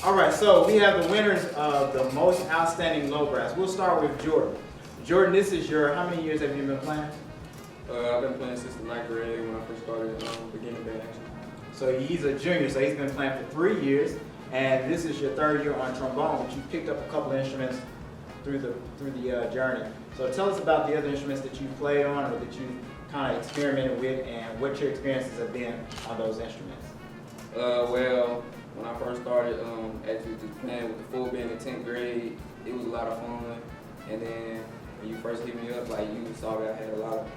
All right, so we have the winners of the most outstanding low brass. We'll start with Jordan. Jordan, this is your, how many years have you been playing? I've been playing since the 9th grade when I first started beginning band actually. So he's a junior, so he's been playing for 3 years, and this is your 3rd year on trombone, but you picked up a couple of instruments through the journey. So tell us about the other instruments that you played on or that you kind of experimented with, and what your experiences have been on those instruments. Well, when I first started actually just playing with the full band in 10th grade, it was a lot of fun. And then when you first hit me up, like you saw that I had a lot of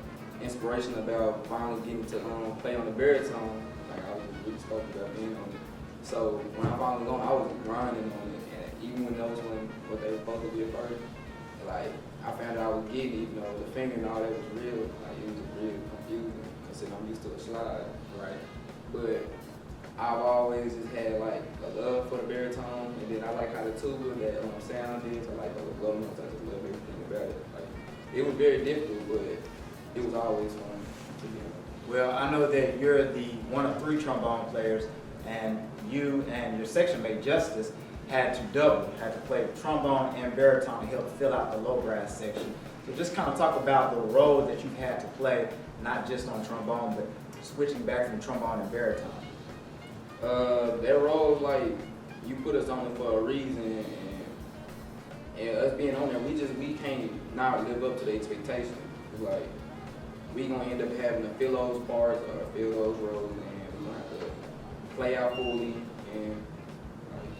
inspiration about finally getting to play on the baritone. Like I was really stoked about being on it. So when I finally learned, I was grinding on it, and even when those weren't what they were supposed to be at first, like I found out I was getting it, even though the finger and all that was real. Like it was really confusing because I'm used to a slide, right? But I've always just had like a love for the baritone, and then I like how the tuba that sound is. I like those low notes. I just love everything about it. Like it was very difficult, but it was always fun to be on. Well, I know that you're the one of 3 trombone players, and you and your section mate Justice had to double, had to play trombone and baritone to help fill out the low brass section. So just kind of talk about the role that you've had to play, not just on trombone, but switching back from trombone and baritone. That role, like, you put us on it for a reason, and us being on there, we can't not live up to the expectation. It's like, we gonna end up having to fill those parts or fill those roles, and we gonna have to play out fully, and like,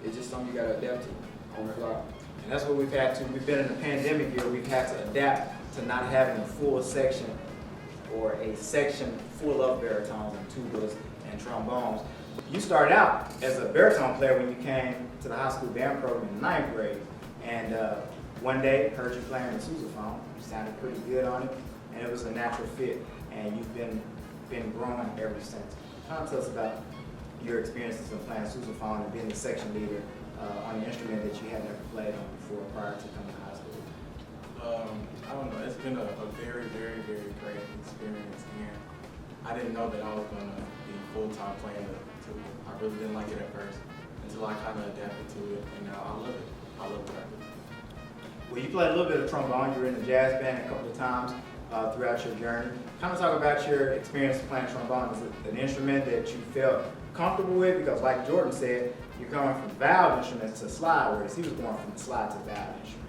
it's just something you gotta adapt to on the fly. And that's what we've had to, we've been in a pandemic year, we've had to adapt to not having a full section or a section full of baritones and tubas and trombones. You started out as a baritone player when you came to the high school band program in 9th grade, and one day heard you playing the sousaphone. You sounded pretty good on it, and it was a natural fit, and you've been growing ever since. Tell us about your experiences of playing sousaphone and being the section leader on an instrument that you had never played on before prior to coming to high school. I don't know, it's been a very, very, very great experience, and I didn't know that I was going to be full-time playing the tuba. I really didn't like it at first until I kind of adapted to it, and now I love it. I love what I do. Well, you played a little bit of trombone. You were in the jazz band a couple of times throughout your journey. Kind of talk about your experience playing trombone. Is it an instrument that you felt comfortable with? Because like Jordan said, you're going from valve instruments to slide, whereas he was going from slide to valve instrument.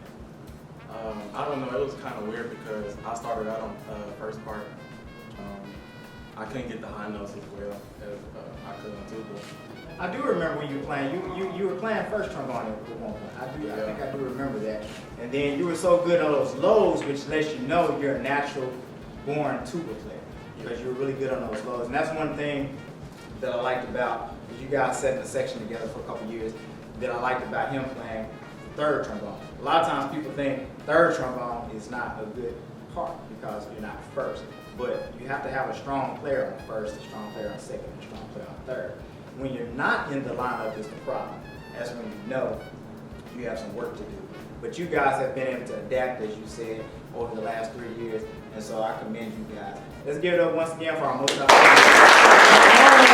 I don't know, it was kind of weird because I started out on the first part. I couldn't get the high notes as well as I could on tuba. I do remember when you were playing. You were playing first trombone at one point. I think I do remember that. And then you were so good on those lows, which lets you know you're a natural born tuba player because you were really good on those lows. And that's one thing that I liked about you guys setting a section together for a couple years. That I liked about him playing the 3rd trombone. A lot of times people think 3rd trombone is not a good part because you're not first. But you have to have a strong player on first, a strong player on second, and a strong player on third. When you're not in the lineup is the problem. That's when you know you have some work to do. But you guys have been able to adapt, as you said, over the last 3 years, and so I commend you guys. Let's give it up once again for our most outstanding.